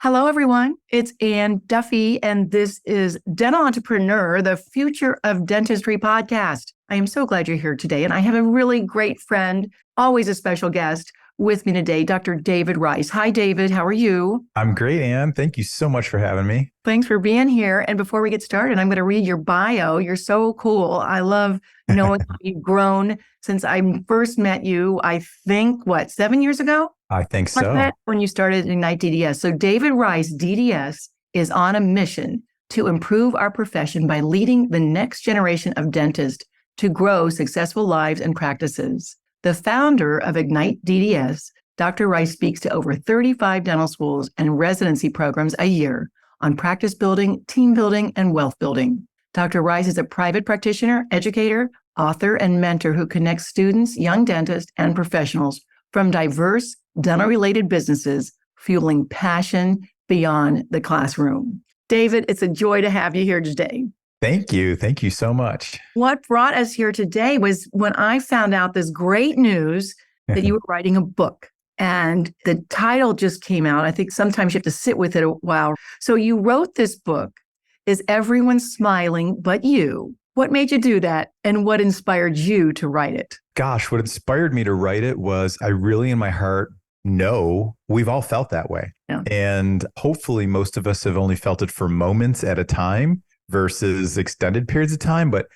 Hello, everyone. It's Ann Duffy, and this is Dental Entrepreneur, the Future of Dentistry podcast. I am so glad you're here today, and I have a really great friend, always a special guest with me today, Dr. David Rice. Hi, David. How are you? I'm great, Ann. Thank you so much for having me. Thanks for being here. And before we get started, I'm going to read your bio. You're so cool. I love knowing how you've grown since I first met you, I think, 7 years ago? I think so. When you started igniteDDS. So David Rice, DDS, is on a mission to improve our profession by leading the next generation of dentists to grow successful lives and practices. The founder of igniteDDS, Dr. Rice speaks to over 35 dental schools and residency programs a year on practice building, team building, and wealth building. Dr. Rice is a private practitioner, educator, author, and mentor who connects students, young dentists, and professionals from diverse dental-related businesses, fueling passion beyond the classroom. David, it's a joy to have you here today. Thank you. Thank you so much. What brought us here today was when I found out this great news that you were writing a book. And the title just came out. I think sometimes you have to sit with it a while. So you wrote this book, Is Everyone Smiling But You? What made you do that? And what inspired you to write it? Gosh, what inspired me to write it was I really in my heart know we've all felt that way. Yeah. And hopefully most of us have only felt it for moments at a time versus extended periods of time. But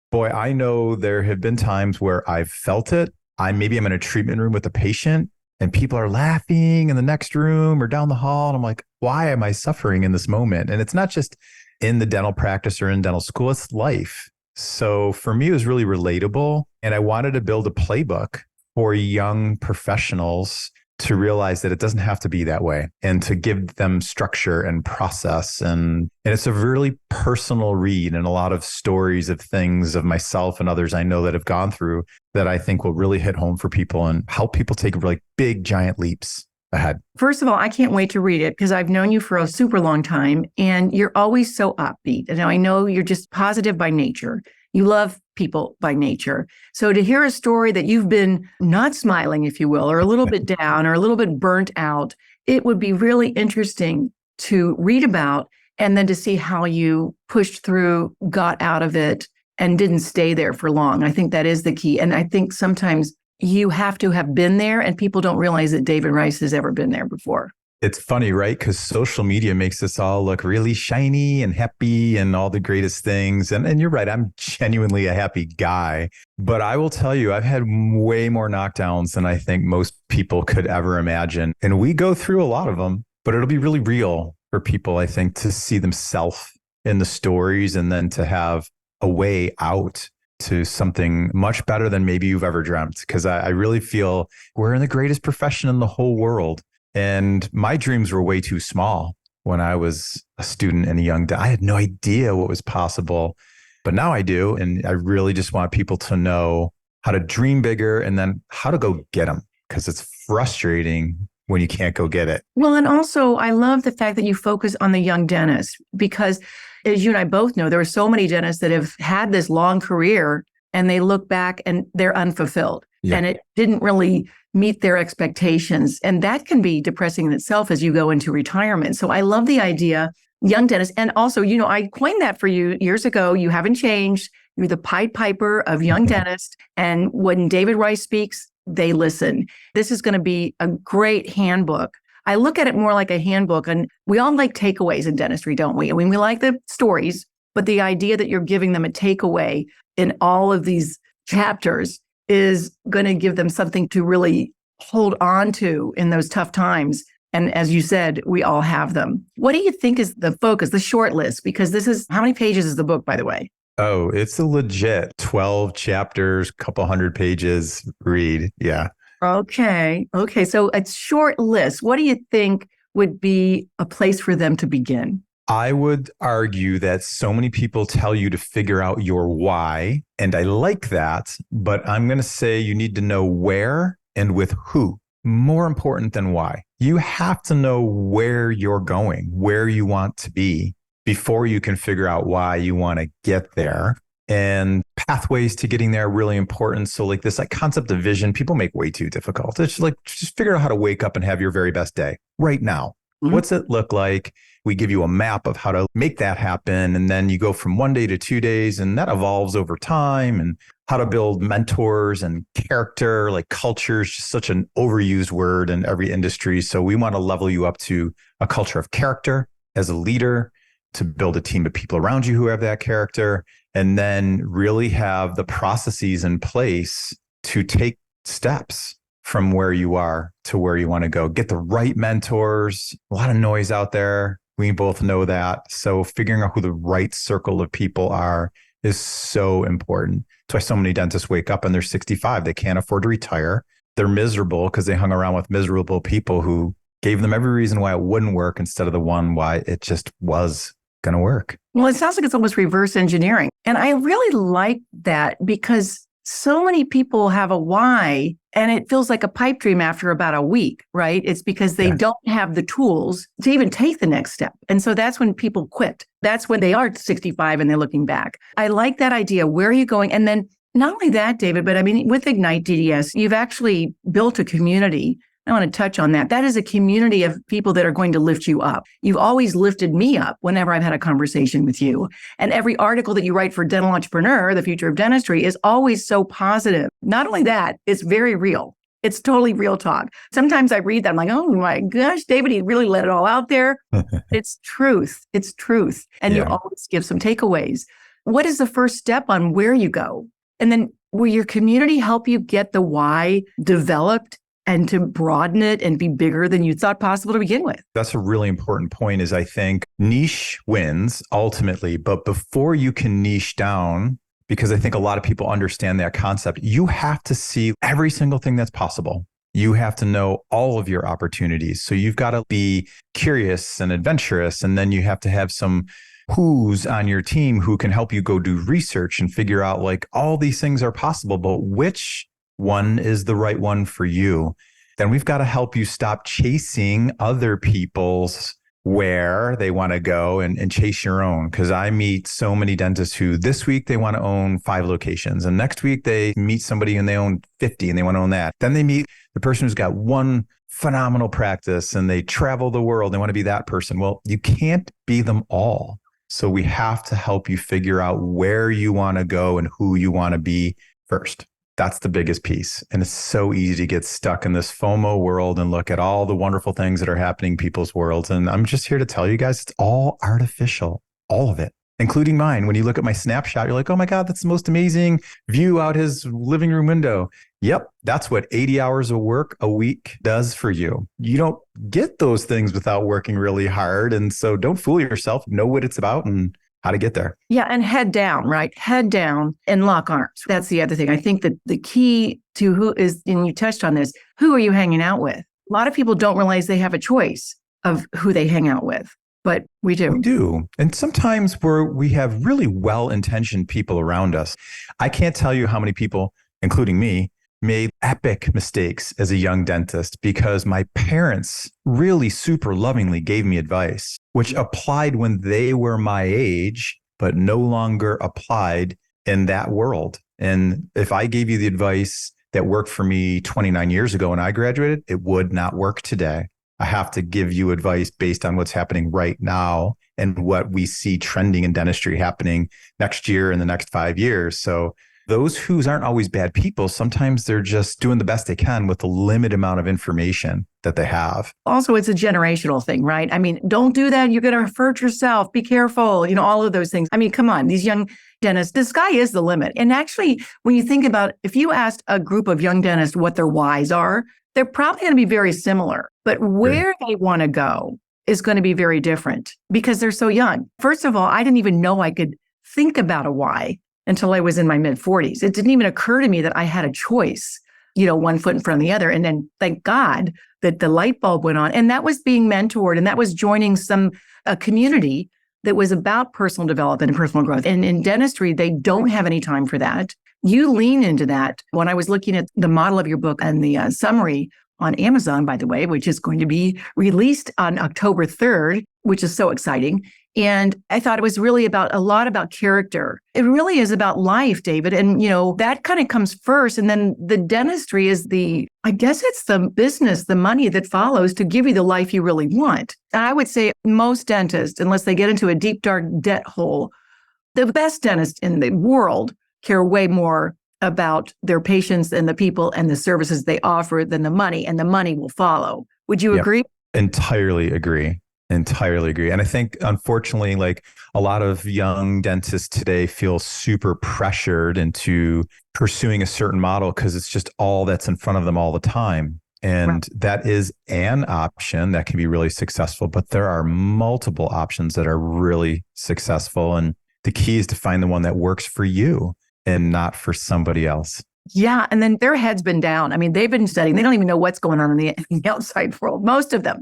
boy, I know there have been times where I've felt it. Maybe I'm in a treatment room with a patient and people are laughing in the next room or down the hall. And I'm like, why am I suffering in this moment? And it's not just in the dental practice or in dental school, it's life. So for me, it was really relatable. And I wanted to build a playbook for young professionals to realize that it doesn't have to be that way and to give them structure and process. And it's a really personal read and a lot of stories of things of myself and others I know that have gone through that I think will really hit home for people and help people take really big, giant leaps ahead. First of all, I can't wait to read it because I've known you for a super long time and you're always so upbeat. And I know you're just positive by nature. You love people by nature. So to hear a story that you've been not smiling, if you will, or a little bit down or a little bit burnt out, it would be really interesting to read about and then to see how you pushed through, got out of it, and didn't stay there for long. I think that is the key. And I think sometimes you have to have been there and people don't realize that David Rice has ever been there before. It's funny, right? Because social media makes us all look really shiny and happy and all the greatest things. And you're right, I'm genuinely a happy guy. But I will tell you, I've had way more knockdowns than I think most people could ever imagine. And we go through a lot of them, but it'll be really real for people, I think, to see themselves in the stories and then to have a way out to something much better than maybe you've ever dreamt. Because I really feel we're in the greatest profession in the whole world. And my dreams were way too small when I was a student and a young dad. I had no idea what was possible, but now I do. And I really just want people to know how to dream bigger and then how to go get them, because it's frustrating when you can't go get it. Well, and also I love the fact that you focus on the young dentist, because as you and I both know, there are so many dentists that have had this long career and they look back and they're unfulfilled. Yeah. And it didn't really meet their expectations. And that can be depressing in itself as you go into retirement. So I love the idea, young dentists. And also, I coined that for you years ago. You haven't changed. You're the Pied Piper of young dentists. And when David Rice speaks, they listen. This is going to be a great handbook. I look at it more like a handbook, and we all like takeaways in dentistry, don't we? I mean, we like the stories, but the idea that you're giving them a takeaway in all of these chapters is going to give them something to really hold on to in those tough times. And as you said, we all have them. What do you think is the focus, the short list? Because this is, how many pages is the book, by the way? Oh, it's a legit 12 chapters, couple hundred pages read. Yeah. Okay. So a short list. What do you think would be a place for them to begin? I would argue that so many people tell you to figure out your why, and I like that, but I'm going to say you need to know where and with who. More important than why. You have to know where you're going, where you want to be before you can figure out why you want to get there. And pathways to getting there are really important. So like this concept of vision, people make way too difficult. It's like, just figure out how to wake up and have your very best day right now. Mhm. What's it look like? We give you a map of how to make that happen. And then you go from 1 day to 2 days, and that evolves over time, and how to build mentors and character, like culture is just such an overused word in every industry. So we want to level you up to a culture of character as a leader, to build a team of people around you who have that character, and then really have the processes in place to take steps from where you are to where you want to go. Get the right mentors. A lot of noise out there. We both know that. So figuring out who the right circle of people are is so important. That's why so many dentists wake up and they're 65. They can't afford to retire. They're miserable because they hung around with miserable people who gave them every reason why it wouldn't work instead of the one why it just was going to work. Well, it sounds like it's almost reverse engineering. And I really like that because so many people have a why and it feels like a pipe dream after about a week, right? It's because they don't have the tools to even take the next step. And so that's when people quit. That's when they are 65 and they're looking back. I like that idea. Where are you going? And then not only that, David, but I mean, with igniteDDS, you've actually built a community. I want to touch on that. That is a community of people that are going to lift you up. You've always lifted me up whenever I've had a conversation with you. And every article that you write for Dental Entrepreneur, the Future of Dentistry, is always so positive. Not only that, it's very real. It's totally real talk. Sometimes I read that, I'm like, oh my gosh, David, he really let it all out there. It's truth. It's truth. And you always give some takeaways. What is the first step on where you go? And then will your community help you get the why developed and to broaden it and be bigger than you thought possible to begin with? That's a really important point, is I think niche wins ultimately. But before you can niche down, because I think a lot of people understand that concept, you have to see every single thing that's possible. You have to know all of your opportunities. So you've got to be curious and adventurous. And then you have to have some who's on your team who can help you go do research and figure out like all these things are possible, but which one is the right one for you. Then we've got to help you stop chasing other people's where they want to go and chase your own. Because I meet so many dentists who this week they want to own 5 locations, and next week they meet somebody and they own 50 and they want to own that. Then they meet the person who's got one phenomenal practice and they travel the world. They want to be that person. Well, you can't be them all. So we have to help you figure out where you want to go and who you want to be first. That's the biggest piece. And it's so easy to get stuck in this FOMO world and look at all the wonderful things that are happening in people's worlds. And I'm just here to tell you guys, it's all artificial, all of it, including mine. When you look at my snapshot, you're like, oh my God, that's the most amazing view out his living room window. Yep, that's what 80 hours of work a week does for you. You don't get those things without working really hard. And so don't fool yourself, know what it's about and how to get there. Yeah. And head down, right? Head down and lock arms. That's the other thing. I think that the key to who is, and you touched on this, who are you hanging out with? A lot of people don't realize they have a choice of who they hang out with, but we do. We do. And sometimes we have really well-intentioned people around us. I can't tell you how many people, including me, made epic mistakes as a young dentist because my parents really super lovingly gave me advice, which applied when they were my age, but no longer applied in that world. And if I gave you the advice that worked for me 29 years ago when I graduated, it would not work today. I have to give you advice based on what's happening right now and what we see trending in dentistry happening next year and the next 5 years. So those who's aren't always bad people. Sometimes they're just doing the best they can with the limited amount of information that they have. Also, it's a generational thing, right? I mean, don't do that. You're going to hurt yourself. Be careful. You know, all of those things. I mean, come on, these young dentists, the sky is the limit. And actually, when you think about, if you asked a group of young dentists what their whys are, they're probably going to be very similar, but where they want to go is going to be very different because they're so young. First of all, I didn't even know I could think about a why until I was in my mid 40s. It didn't even occur to me that I had a choice, you know, one foot in front of the other. And then thank God that the light bulb went on, and that was being mentored, and that was joining a community that was about personal development and personal growth. And in dentistry, they don't have any time for that. You lean into that. When I was looking at the model of your book and the summary on Amazon, by the way, which is going to be released on October 3rd, which is so exciting. And I thought it was really a lot about character. It really is about life, David. And, that kind of comes first. And then the dentistry is I guess it's the business, the money that follows to give you the life you really want. And I would say most dentists, unless they get into a deep, dark debt hole, the best dentists in the world care way more about their patients and the people and the services they offer than the money, and the money will follow. Would you agree? Entirely agree. Entirely agree. And I think, unfortunately, like a lot of young dentists today feel super pressured into pursuing a certain model because it's just all that's in front of them all the time. And that is an option that can be really successful, but there are multiple options that are really successful. And the key is to find the one that works for you and not for somebody else. Yeah. And then their head's been down. I mean, they've been studying. They don't even know what's going on in the outside world. Most of them.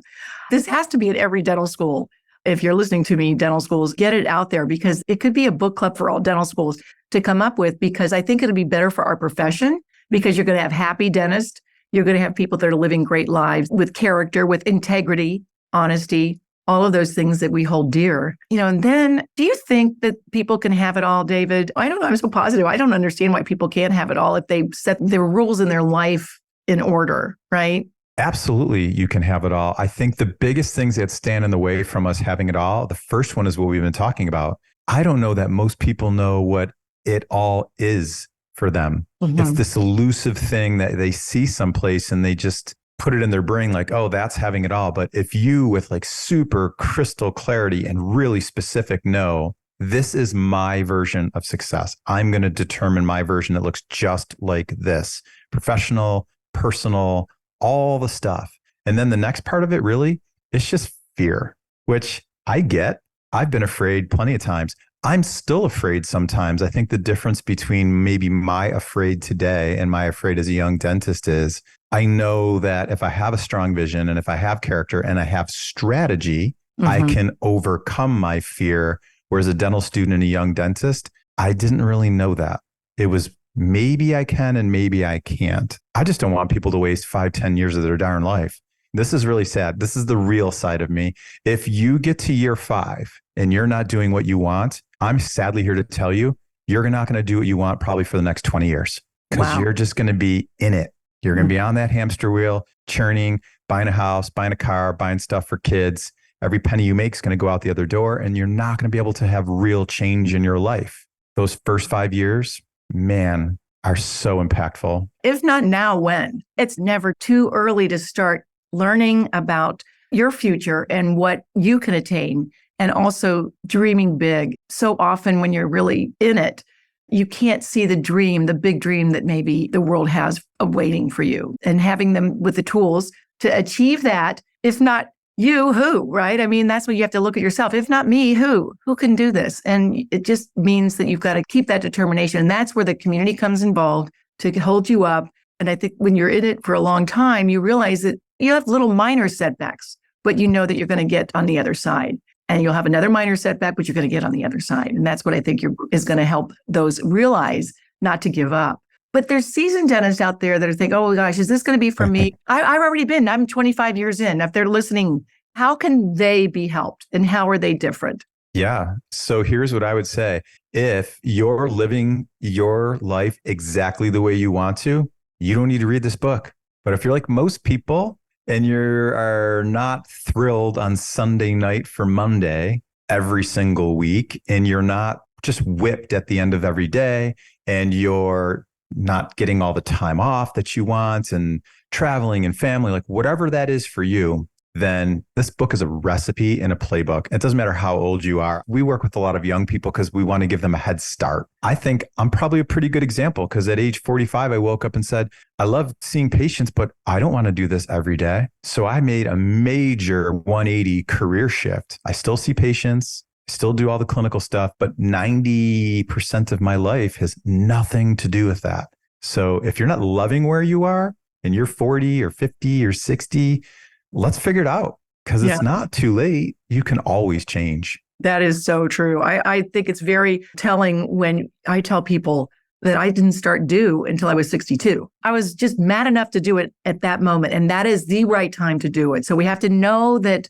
This has to be at every dental school. If you're listening to me, dental schools, get it out there, because it could be a book club for all dental schools to come up with, because I think it'll be better for our profession, because you're going to have happy dentists. You're going to have people that are living great lives with character, with integrity, honesty, all of those things that we hold dear. And then, do you think that people can have it all, David? I don't know. I'm so positive. I don't understand why people can't have it all if they set their rules in their life in order, right? Absolutely, you can have it all. I think the biggest things that stand in the way from us having it all, the first one is what we've been talking about. I don't know that most people know what it all is for them. Mm-hmm. It's this elusive thing that they see someplace and they just put it in their brain like, oh, that's having it all. But if you, with like super crystal clarity and really specific, know, this is my version of success. I'm going to determine my version that looks just like this. Professional, personal, all the stuff. And then the next part of it really, it's just fear, which I get. I've been afraid plenty of times. I'm still afraid sometimes. I think the difference between maybe my afraid today and my afraid as a young dentist is I know that if I have a strong vision and if I have character and I have strategy, I can overcome my fear. Whereas a dental student and a young dentist, I didn't really know that. It was maybe I can and maybe I can't. I just don't want people to waste 5-10 years of their darn life. This is really sad. This is the real side of me. If you get to year 5 and you're not doing what you want, I'm sadly here to tell you, you're not going to do what you want probably for the next 20 years because you're just going to be in it. You're going to be on that hamster wheel, churning, buying a house, buying a car, buying stuff for kids. Every penny you make is going to go out the other door, and you're not going to be able to have real change in your life. Those first 5 years, man, are so impactful. If not now, when? It's never too early to start learning about your future and what you can attain, and also dreaming big. So often when you're really in it, you can't see the dream, the big dream that maybe the world has awaiting for you, and having them with the tools to achieve that. If not you, who, right? I mean, that's what you have to look at yourself. If not me, who can do this? And it just means that you've got to keep that determination. And that's where the community comes involved to hold you up. And I think when you're in it for a long time, you realize that you have little minor setbacks, but you know that you're going to get on the other side. And you'll have another minor setback, but you're going to get on the other side. And that's what I think is going to help those realize not to give up. But there's seasoned dentists out there that are thinking, oh gosh, is this going to be for me? I've already been, I'm 25 years in. If they're listening, how can they be helped and how are they different? Yeah. So here's what I would say. If you're living your life exactly the way you want to, you don't need to read this book. But if you're like most people, and you are not thrilled on Sunday night for Monday every single week, and you're not just whipped at the end of every day, and you're not getting all the time off that you want and traveling and family, like whatever that is for you, then this book is a recipe and a playbook. It doesn't matter how old you are. We work with a lot of young people because we want to give them a head start. I think I'm probably a pretty good example because at age 45, I woke up and said, I love seeing patients, but I don't want to do this every day. So I made a major 180 career shift. I still see patients, still do all the clinical stuff, but 90% of my life has nothing to do with that. So if you're not loving where you are and you're 40 or 50 or 60, let's figure it out because it's not too late. You can always change. That is so true. I think it's very telling when I tell people that I didn't start due until I was 62. I was just mad enough to do it at that moment. And that is the right time to do it. So we have to know that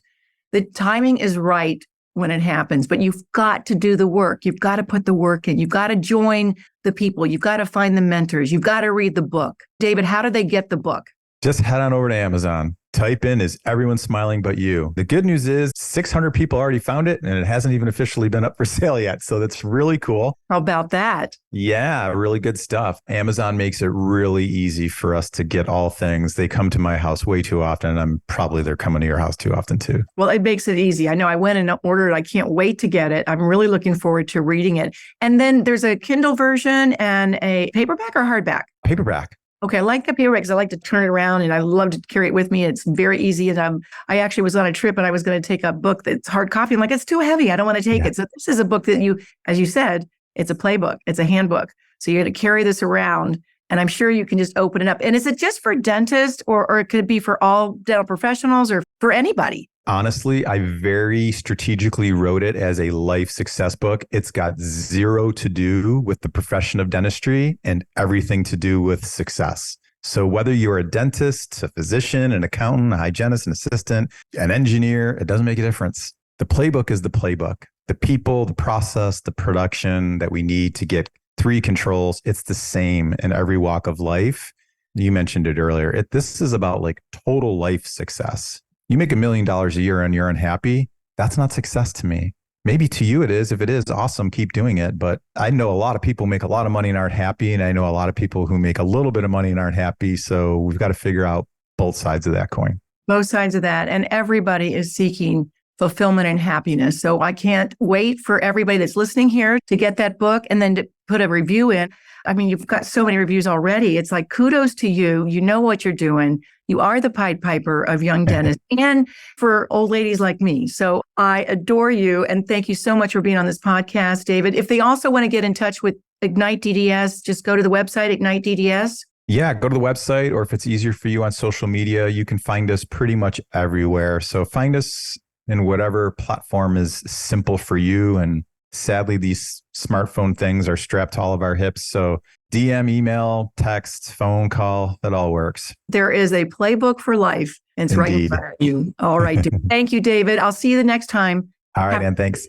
The timing is right when it happens, but you've got to do the work. You've got to put the work in. You've got to join the people. You've got to find the mentors. You've got to read the book. David, how do they get the book? Just head on over to Amazon. Type in "Is Everyone Smiling But You?" The good news is 600 people already found it and it hasn't even officially been up for sale yet. So that's really cool. How about that? Yeah, really good stuff. Amazon makes it really easy for us to get all things. They come to my house way too often. And they're coming to your house too often too. Well, it makes it easy. I know I went and ordered it. I can't wait to get it. I'm really looking forward to reading it. And then there's a Kindle version and a paperback or hardback? Paperback. Okay, I like the paperback because I like to turn it around and I love to carry it with me. It's very easy. And I actually was on a trip and I was going to take a book that's hard copy. I'm like, it's too heavy. I don't want to take it. So this is a book that as you said, it's a playbook. It's a handbook. So you're going to carry this around and I'm sure you can just open it up. And is it just for dentists or it could be for all dental professionals or for anybody? Honestly, I very strategically wrote it as a life success book. It's got zero to do with the profession of dentistry and everything to do with success. So whether you're a dentist, a physician, an accountant, a hygienist, an assistant, an engineer, it doesn't make a difference. The playbook is the playbook. The people, the process, the production that we need to get 3 controls, it's the same in every walk of life. You mentioned it earlier. This is about like total life success. You make $1 million a year and you're unhappy. That's not success to me. Maybe to you it is. If it is, awesome, keep doing it. But I know a lot of people make a lot of money and aren't happy. And I know a lot of people who make a little bit of money and aren't happy. So we've got to figure out both sides of that coin. Both sides of that. And everybody is seeking fulfillment and happiness. So I can't wait for everybody that's listening here to get that book and then to put a review in. I mean, you've got so many reviews already. It's like, kudos to you. You know what you're doing. You are the Pied Piper of young dentists and for old ladies like me. So I adore you. And thank you so much for being on this podcast, David. If they also want to get in touch with igniteDDS, just go to the website, igniteDDS. Yeah, go to the website, or if it's easier for you on social media, you can find us pretty much everywhere. So find us in whatever platform is simple for you. And sadly, these smartphone things are strapped to all of our hips. So DM, email, text, phone call, that all works. There is a playbook for life. And it's right in front of you. All right. Thank you, David. I'll see you the next time. All right, and thanks.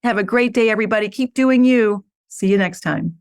Have a great day, everybody. Keep doing you. See you next time.